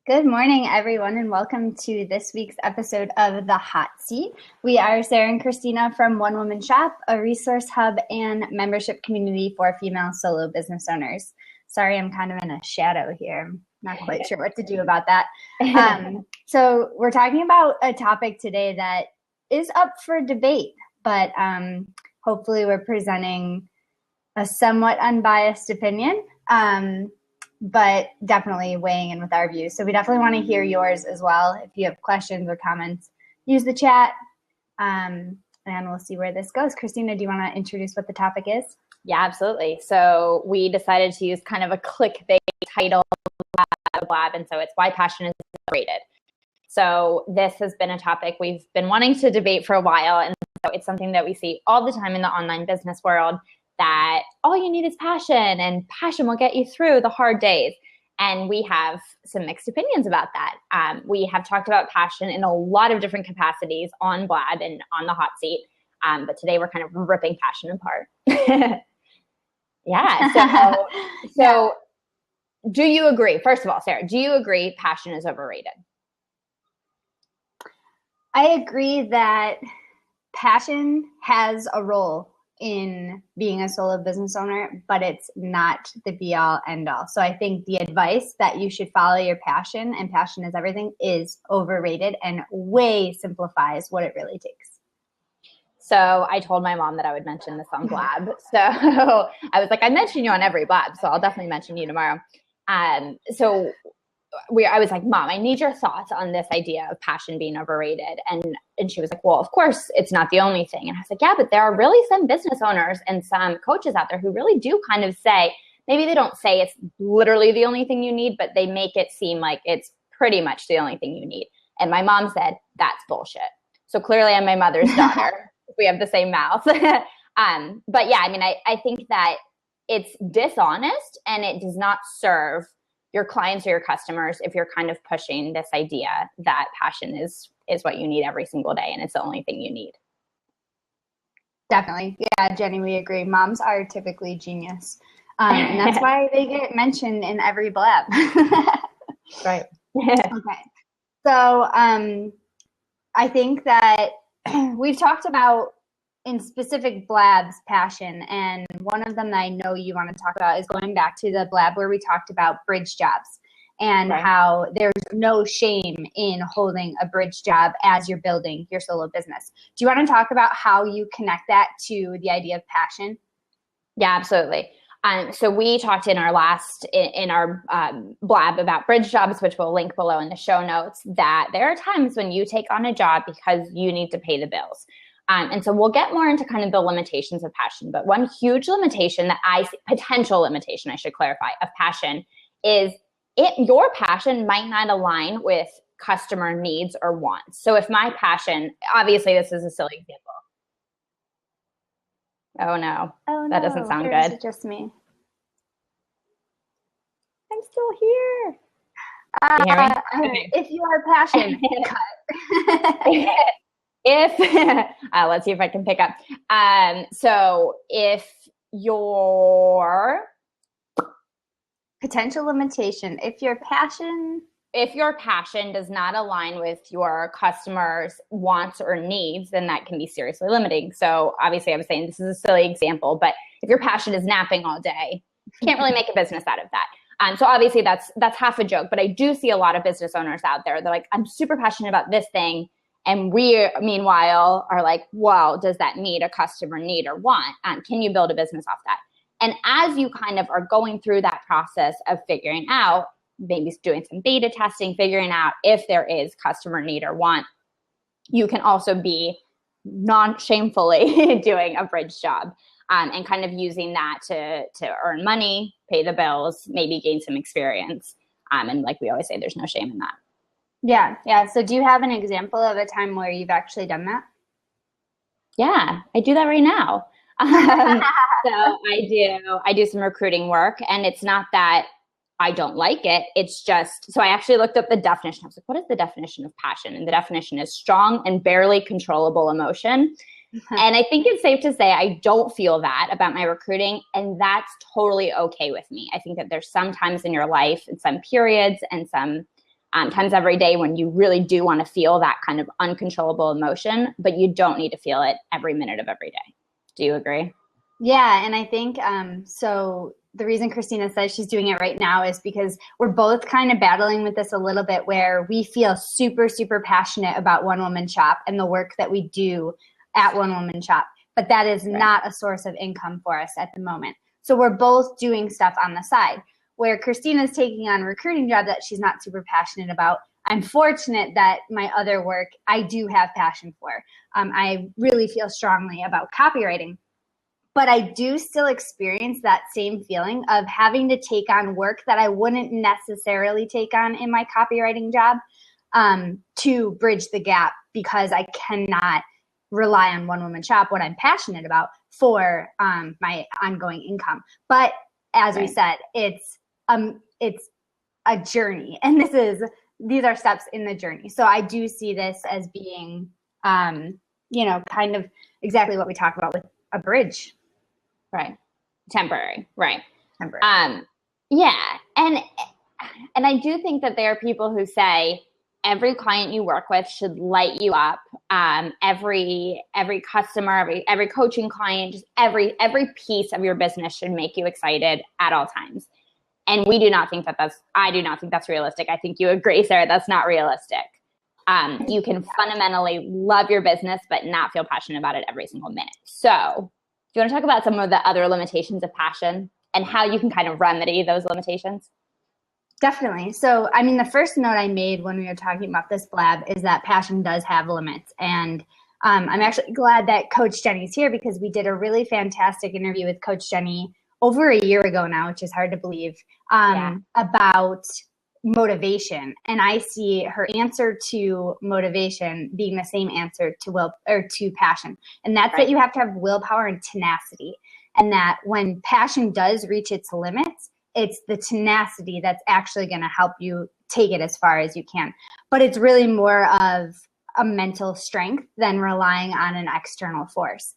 Good morning, everyone, and welcome to this week's episode of The Hot Seat. We are Sara and Cristina from One Woman Shop, a resource hub and membership community for female solo business owners. Sorry, I'm kind of in a shadow here. I'm not quite sure what to do about that. So we're talking about a topic today that is up for debate, but hopefully we're presenting a somewhat unbiased opinion. But definitely weighing in with our views. So we definitely want to hear yours as well. If you have questions or comments, use the chat, and we'll see where this goes. Cristina, do you want to introduce what the topic is? Yeah, absolutely. So we decided to use kind of a clickbait title, blab, and so it's why passion is overrated. So this has been a topic we've been wanting to debate for a while, and so it's something that we see all the time in the online business world, that all you need is passion, and passion will get you through the hard days. And we have some mixed opinions about that. We have talked about passion in a lot of different capacities on Blab and on the hot seat. But today we're kind of ripping passion apart. Yeah. So do you agree? First of all, Sara, do you agree passion is overrated? I agree that passion has a role in being a solo business owner, but it's not the be all end all. So I think the advice that you should follow your passion, and passion is everything, is overrated and way simplifies what it really takes. So I told my mom that I would mention this on Blab. So I was like, I mention you on every Blab, so I'll definitely mention you tomorrow. I was like, Mom, I need your thoughts on this idea of passion being overrated. And she was like, well, of course, it's not the only thing. And I was like, yeah, but there are really some business owners and some coaches out there who really do kind of say, maybe they don't say it's literally the only thing you need, but they make it seem like it's pretty much the only thing you need. And my mom said, that's bullshit. So clearly I'm my mother's daughter. We have the same mouth. But yeah, I mean, I think that it's dishonest and it does not serve your clients or your customers if you're kind of pushing this idea that passion is what you need every single day and it's the only thing you need. Definitely. Yeah, Jenny, we agree. Moms are typically genius. And that's why they get mentioned in every blab. Right. Okay. So I think that we've talked about in specific blabs passion, and one of them that I know you want to talk about is going back to the blab where we talked about bridge jobs and how there's no shame in holding a bridge job as you're building your solo business. Do you want to talk about how you connect that to the idea of passion? Yeah, absolutely. So we talked in our blab about bridge jobs, which we'll link below in the show notes, that there are times when you take on a job because you need to pay the bills. And so we'll get more into kind of the limitations of passion. But one huge limitation potential limitation, I should clarify, of passion is your passion might not align with customer needs or wants. So if my passion, obviously this is a silly example. Oh no, that doesn't sound good. Is it just me? I'm still here. Can you hear me? Okay. If you are passionate, cut. Let's see if I can pick up. So if your potential limitation, if your passion does not align with your customers' wants or needs, then that can be seriously limiting. So obviously I was saying this is a silly example, but if your passion is napping all day, you can't really make a business out of that. So obviously that's half a joke, but I do see a lot of business owners out there. They're like, I'm super passionate about this thing. And we, meanwhile, are like, wow, does that meet a customer need or want? Can you build a business off that? And as you kind of are going through that process of figuring out, maybe doing some beta testing, figuring out if there is customer need or want, you can also be non-shamefully doing a bridge job and kind of using that to earn money, pay the bills, maybe gain some experience. And like we always say, there's no shame in that. Yeah. So do you have an example of a time where you've actually done that? Yeah, I do that right now. So I do some recruiting work, and it's not that I don't like it. It's just, so I actually looked up the definition. I was like, what is the definition of passion? And the definition is strong and barely controllable emotion. And I think it's safe to say I don't feel that about my recruiting, and that's totally okay with me. I think that there's some times in your life and some periods and some times every day when you really do want to feel that kind of uncontrollable emotion, but you don't need to feel it every minute of every day. Do you agree? Yeah, and I think so the reason Cristina says she's doing it right now is because we're both kind of battling with this a little bit, where we feel super, super passionate about One Woman Shop and the work that we do at One Woman Shop, but that is not a source of income for us at the moment. So we're both doing stuff on the side, where Christina's taking on a recruiting job that she's not super passionate about. I'm fortunate that my other work I do have passion for. I really feel strongly about copywriting. But I do still experience that same feeling of having to take on work that I wouldn't necessarily take on in my copywriting job, to bridge the gap, because I cannot rely on One Woman Shop, what I'm passionate about, for my ongoing income. But as we said, it's a journey, and these are steps in the journey. So I do see this as being, kind of exactly what we talk about with a bridge. Right. Temporary. Right. Temporary. Yeah. And I do think that there are people who say every client you work with should light you up. Every customer, every coaching client, just every piece of your business should make you excited at all times. And I do not think that's realistic. I think you agree, Sarah, that's not realistic. You can fundamentally love your business, but not feel passionate about it every single minute. So do you want to talk about some of the other limitations of passion and how you can kind of remedy those limitations? Definitely. So, I mean, the first note I made when we were talking about this blab is that passion does have limits. And I'm actually glad that Coach Jenny's here, because we did a really fantastic interview with Coach Jenny over a year ago now, which is hard to believe, about motivation. And I see her answer to motivation being the same answer to passion. And that's that you have to have willpower and tenacity. And that when passion does reach its limits, it's the tenacity that's actually going to help you take it as far as you can. But it's really more of a mental strength than relying on an external force.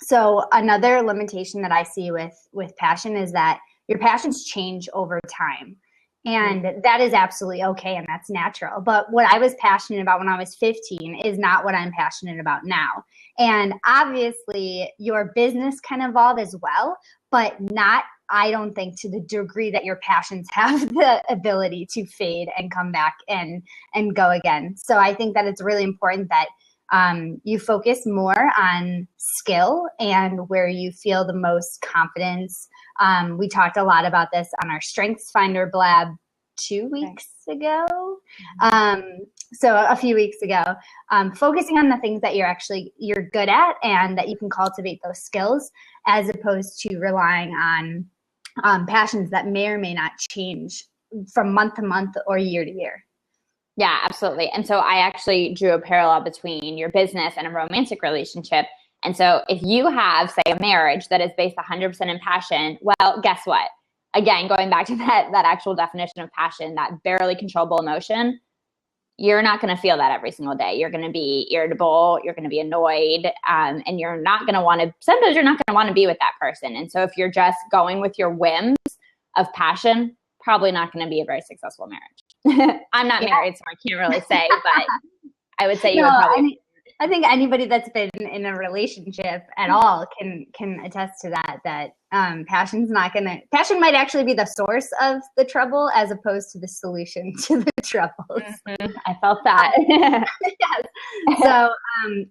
So another limitation that I see with passion is that your passions change over time. And that is absolutely okay, and that's natural. But what I was passionate about when I was 15 is not what I'm passionate about now. And obviously, your business can evolve as well, but not, I don't think, to the degree that your passions have the ability to fade and come back and go again. So I think that it's really important that you focus more on skill and where you feel the most confidence. We talked a lot about this on our Strengths Finder blab 2 weeks ago. So a few weeks ago, focusing on the things that you're good at and that you can cultivate those skills, as opposed to relying on passions that may or may not change from month to month or year to year. Yeah, absolutely. And so I actually drew a parallel between your business and a romantic relationship. And so if you have, say, a marriage that is based 100% in passion, well, guess what? Again, going back to that actual definition of passion, that barely controllable emotion, you're not going to feel that every single day. You're going to be irritable. You're going to be annoyed. And sometimes you're not going to want to be with that person. And so if you're just going with your whims of passion, probably not going to be a very successful marriage. I'm not married, so I can't really say, but I would say you would probably. I think anybody that's been in a relationship at all can attest to that passion might actually be the source of the trouble as opposed to the solution to the troubles. Mm-hmm. I felt that. Yes. So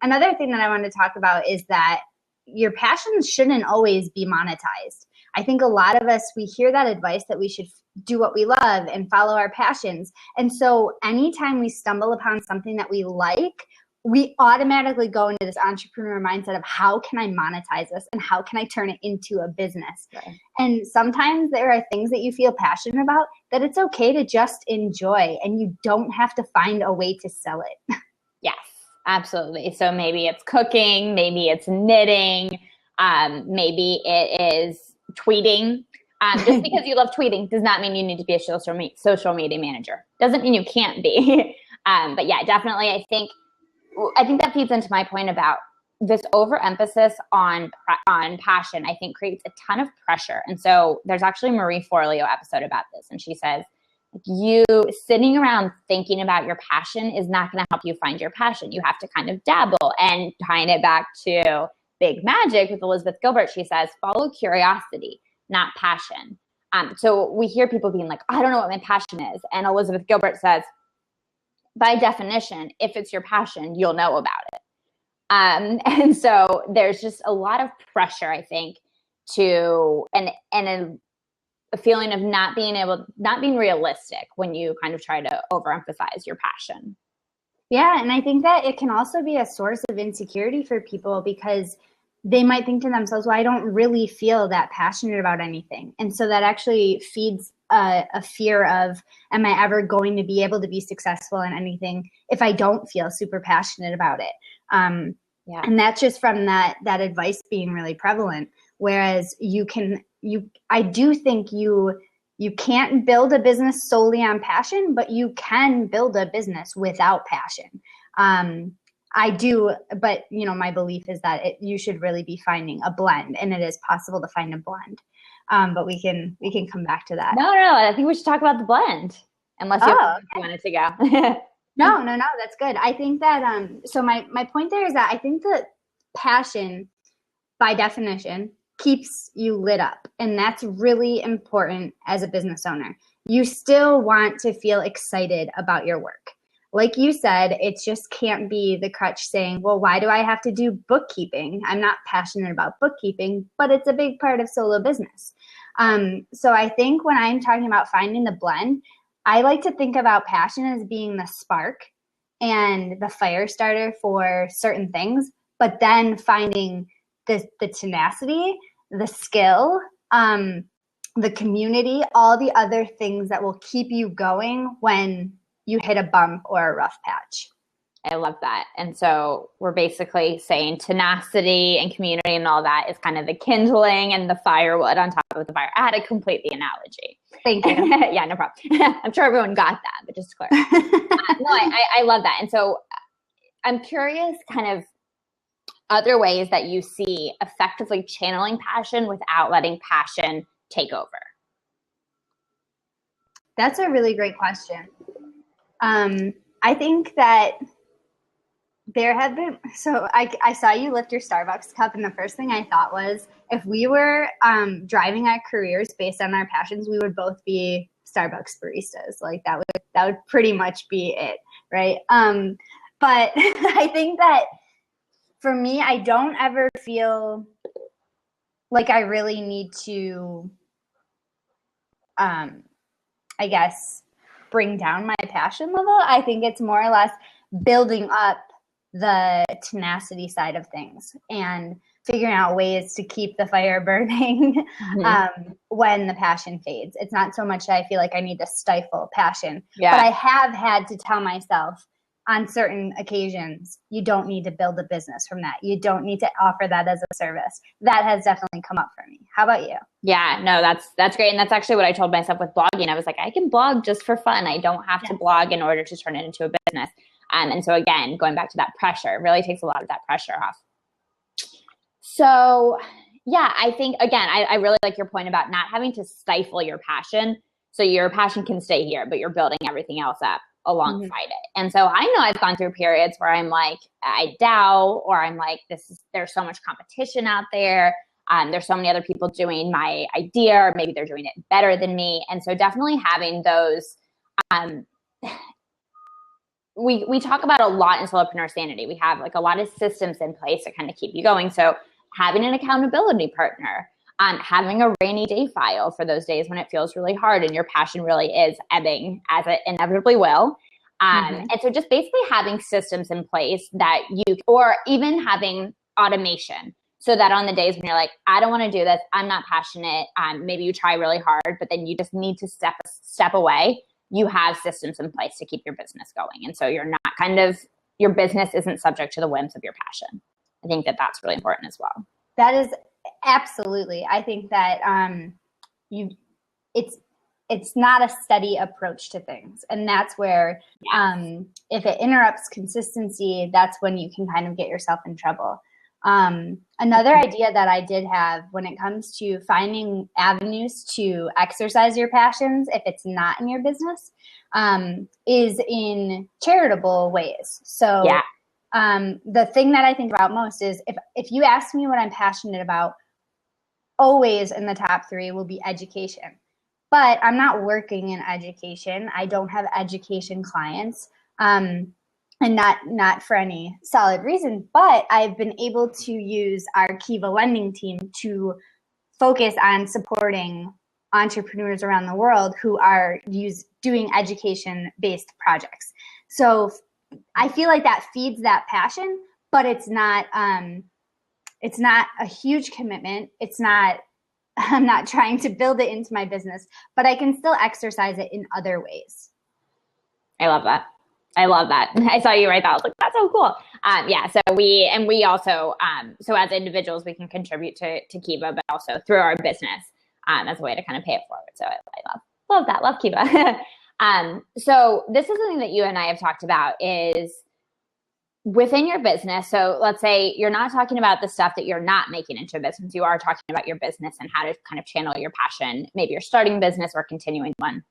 another thing that I want to talk about is that your passions shouldn't always be monetized. I think a lot of us, we hear that advice that we should do what we love and follow our passions. And so anytime we stumble upon something that we like, we automatically go into this entrepreneur mindset of how can I monetize this and how can I turn it into a business? Right. And sometimes there are things that you feel passionate about that it's okay to just enjoy, and you don't have to find a way to sell it. Yes, absolutely. So maybe it's cooking, maybe it's knitting, maybe it is tweeting. Just because you love tweeting does not mean you need to be a social media manager. Doesn't mean you can't be. But yeah, definitely. I think that feeds into my point about this overemphasis on passion, I think creates a ton of pressure. And so there's actually a Marie Forleo episode about this. And she says, you sitting around thinking about your passion is not going to help you find your passion. You have to kind of dabble, and tying it back to Big Magic with Elizabeth Gilbert, she says, follow curiosity, not passion. So we hear people being like, I don't know what my passion is. And Elizabeth Gilbert says, by definition, if it's your passion, you'll know about it. And so there's just a lot of pressure, I think, to, and a feeling of not being realistic when you kind of try to overemphasize your passion. Yeah. And I think that it can also be a source of insecurity for people, because they might think to themselves, well, I don't really feel that passionate about anything. And so that actually feeds a fear of, am I ever going to be able to be successful in anything if I don't feel super passionate about it? Yeah. And that's just from that advice being really prevalent. Whereas I do think you can't build a business solely on passion, but you can build a business without passion. I do, but my belief is that you should really be finding a blend, and it is possible to find a blend. But we can come back to that. No, I think we should talk about the blend, unless you wanted to go. No, that's good. I think that, so my point there is that I think that passion, by definition, keeps you lit up. And that's really important as a business owner. You still want to feel excited about your work. Like you said, it just can't be the crutch saying, well, why do I have to do bookkeeping? I'm not passionate about bookkeeping, but it's a big part of solo business. So I think when I'm talking about finding the blend, I like to think about passion as being the spark and the fire starter for certain things, but then finding the tenacity, the skill, the community, all the other things that will keep you going when you hit a bump or a rough patch. I love that. And so we're basically saying tenacity and community and all that is kind of the kindling and the firewood on top of the fire. I had to complete the analogy. Thank you. Yeah, no problem. I'm sure everyone got that, but just to clarify. I love that. And so I'm curious kind of other ways that you see effectively channeling passion without letting passion take over. That's a really great question. I think that there have been, so I saw you lift your Starbucks cup, and the first thing I thought was, if we were driving our careers based on our passions, we would both be Starbucks baristas. Like that would pretty much be it, right? But I think that for me, I don't ever feel like I really need to, I guess, bring down my passion level. I think it's more or less building up the, side of things and figuring out ways to keep the fire burning when the passion fades. It's not so much that I feel like I need to stifle passion, but I have had to tell myself on certain occasions, you don't need to build a business from that. You don't need to offer that as a service. That has definitely come up for me. How about you? Yeah, no, that's great. And that's actually what I told myself with blogging. I was like, I can blog just for fun. I don't have to blog in order to turn it into a business. And so again, going back to that pressure, it really takes a lot of that pressure off. So yeah, I think, again, I really like your point about not having to stifle your passion. So your passion can stay here, but you're building everything else up alongside it. And so I know I've gone through periods where I'm like, I doubt, or I'm like, there's so much competition out there. There's so many other people doing my idea, or maybe they're doing it better than me. And so definitely having those, we talk about a lot in Solopreneur Sanity. We have like a lot of systems in place to kind of keep you going. So having an accountability partner, having a rainy day file for those days when it feels really hard and your passion really is ebbing, as it inevitably will. And so just basically having systems in place that or even having automation, so that on the days when you're like, I don't want to do this, I'm not passionate, maybe you try really hard, but then you just need to step away. You have systems in place to keep your business going. And so you're not your business isn't subject to the whims of your passion. I think that that's really important as well. That is absolutely. I think that it's not a steady approach to things. And that's where if it interrupts consistency, that's when you can kind of get yourself in trouble. Another idea that I did have when it comes to finding avenues to exercise your passions, if it's not in your business, is in charitable ways. So the thing that I think about most is if you ask me what I'm passionate about, always in the top 3 will be education. But I'm not working in education. I don't have education clients. And not for any solid reason, but I've been able to use our Kiva lending team to focus on supporting entrepreneurs around the world who are doing education-based projects. So I feel like that feeds that passion, but it's not a huge commitment. I'm not trying to build it into my business, but I can still exercise it in other ways. I love that. I saw you write that. I was like, that's so cool. So we also, so as individuals, we can contribute to Kiva, but also through our business as a way to kind of pay it forward. So I love that. Love Kiva. So this is something that you and I have talked about is within your business. So let's say you're not talking about the stuff that you're not making into a business. You are talking about your business and how to kind of channel your passion. Maybe you're starting a business or continuing one.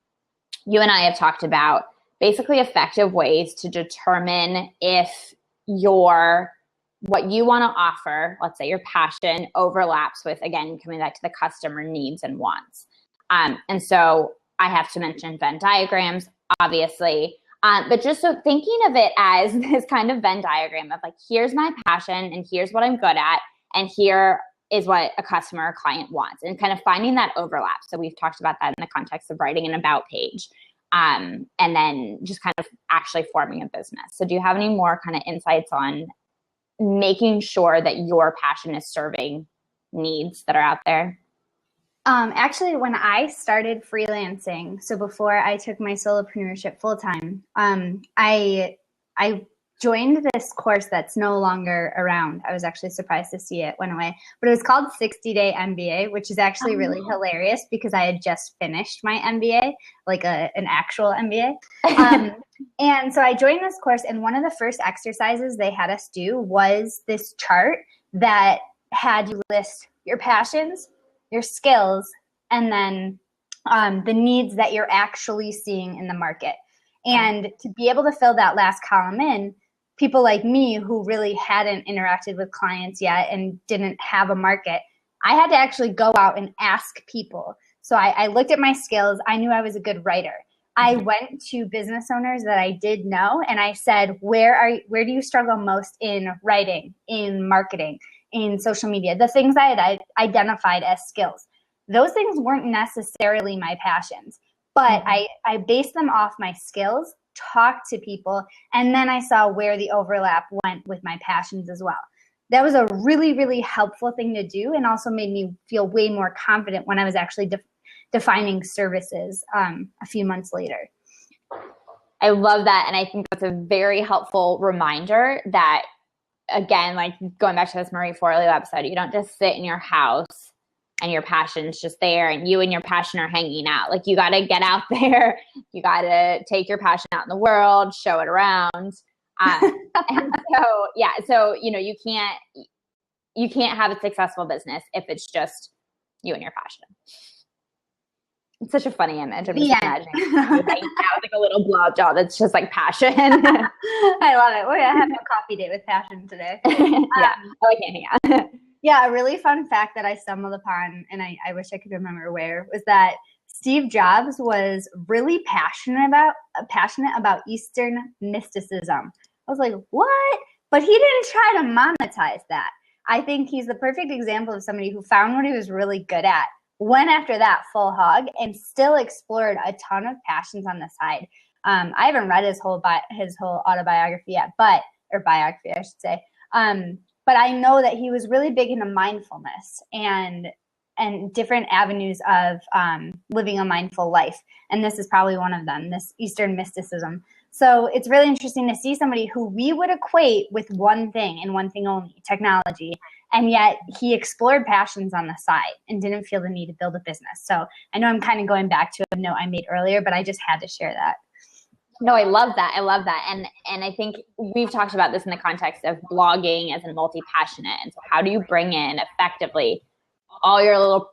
You and I have talked about basically effective ways to determine if what you want to offer, let's say your passion, overlaps with, again, coming back to the customer needs and wants. And so I have to mention Venn diagrams, obviously, but just so thinking of it as this kind of Venn diagram of like, here's my passion and here's what I'm good at, and here is what a customer or client wants, and kind of finding that overlap. So we've talked about that in the context of writing an about page. And then just kind of actually forming a business. So do you have any more kind of insights on making sure that your passion is serving needs that are out there? Actually, when I started freelancing, so before I took my solopreneurship full time, I joined this course that's no longer around. I was actually surprised to see it went away, but it was called 60-Day MBA, which is actually really hilarious because I had just finished my MBA, like an actual MBA. And so I joined this course, and one of the first exercises they had us do was this chart that had you list your passions, your skills, and then the needs that you're actually seeing in the market. And to be able to fill that last column in, people like me who really hadn't interacted with clients yet and didn't have a market, I had to actually go out and ask people. So I looked at my skills. I knew I was a good writer. I went to business owners that I did know, and I said, where do you struggle most in writing, in marketing, in social media? The things I had identified as skills. Those things weren't necessarily my passions, but I based them off my skills, talked to people, and then I saw where the overlap went with my passions as well. That was a really, really helpful thing to do, and also made me feel way more confident when I was actually defining services a few months later. I love that. And I think that's a very helpful reminder that, again, like going back to this Marie Forleo episode, you don't just sit in your house and your passion's just there and you and your passion are hanging out. Like you got to get out there. You got to take your passion out in the world, show it around. And so, you can't have a successful business if it's just you and your passion. It's such a funny image. I'm just imagining you hanging out with like a little blow job that's just like passion. I love it. We're having a coffee date with passion today. I can't hang out. Yeah, a really fun fact that I stumbled upon, and I wish I could remember where, was that Steve Jobs was really passionate about Eastern mysticism. I was like, what? But he didn't try to monetize that. I think he's the perfect example of somebody who found what he was really good at, went after that full hog, and still explored a ton of passions on the side. I haven't read his whole autobiography yet, or biography, I should say. But I know that he was really big into mindfulness and different avenues of living a mindful life. And this is probably one of them, this Eastern mysticism. So it's really interesting to see somebody who we would equate with one thing and one thing only, technology. And yet he explored passions on the side and didn't feel the need to build a business. So I know I'm kind of going back to a note I made earlier, but I just had to share that. No, I love that. I love that. And I think we've talked about this in the context of blogging as a multi-passionate. And so how do you bring in effectively all your little,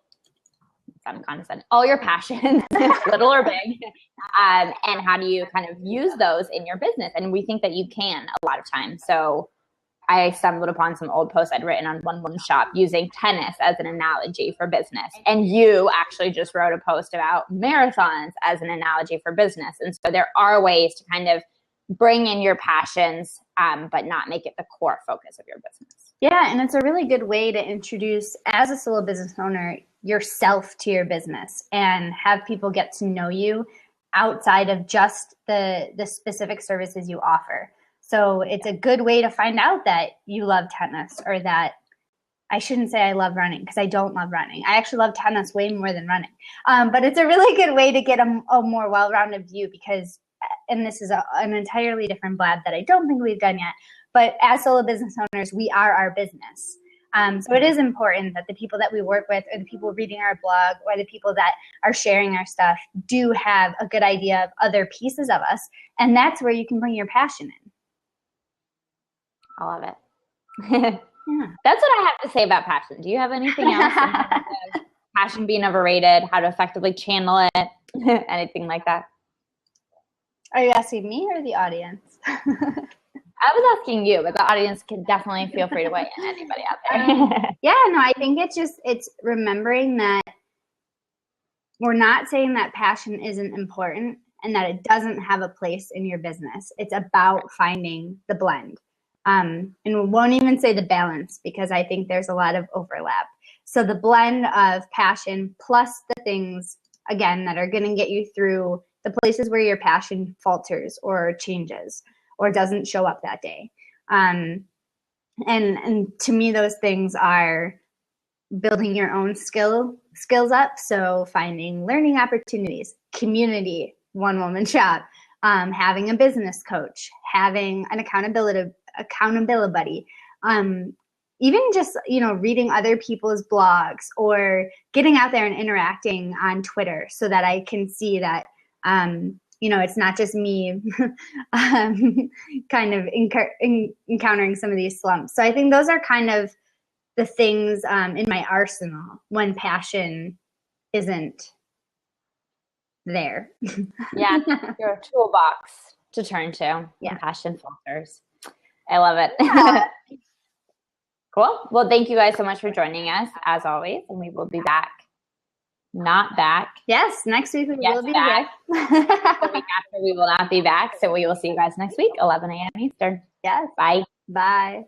sound condescending, all your passions, little or big, and how do you kind of use those in your business? And we think that you can a lot of times. So I stumbled upon some old posts I'd written on One Woman Shop using tennis as an analogy for business. And you actually just wrote a post about marathons as an analogy for business. And so there are ways to kind of bring in your passions, but not make it the core focus of your business. Yeah, and it's a really good way to introduce, as a solo business owner, yourself to your business and have people get to know you outside of just the specific services you offer. So it's a good way to find out that you love tennis, or that I shouldn't say I love running, because I don't love running. I actually love tennis way more than running. But it's a really good way to get a more well-rounded view, because, and this is an entirely different blab that I don't think we've done yet, but as solo business owners, we are our business. So it is important that the people that we work with, or the people reading our blog, or the people that are sharing our stuff, do have a good idea of other pieces of us. And that's where you can bring your passion in. I love it. Yeah. That's what I have to say about passion. Do you have anything else in terms of passion being overrated, how to effectively channel it, anything like that? Are you asking me or the audience? I was asking you, but the audience can definitely feel free to weigh in, anybody out there. Yeah, no, I think it's remembering that we're not saying that passion isn't important and that it doesn't have a place in your business. It's about finding the blend. And we won't even say the balance, because I think there's a lot of overlap. So the blend of passion plus the things, again, that are going to get you through the places where your passion falters or changes or doesn't show up that day. And to me, those things are building your own skills up. So finding learning opportunities, community, one woman shop, having a business coach, having an accountability buddy, even just, reading other people's blogs, or getting out there and interacting on Twitter so that I can see that, it's not just me kind of encountering some of these slumps. So I think those are kind of the things in my arsenal when passion isn't there. Yeah, your toolbox to turn to. Yeah, passion falters. I love it. Cool. Well, thank you guys so much for joining us, as always, and we will be back. Not back. Yes, next week we will be back. The week after we will not be back, so we will see you guys next week, 11 a.m. Eastern. Yes. Bye. Bye.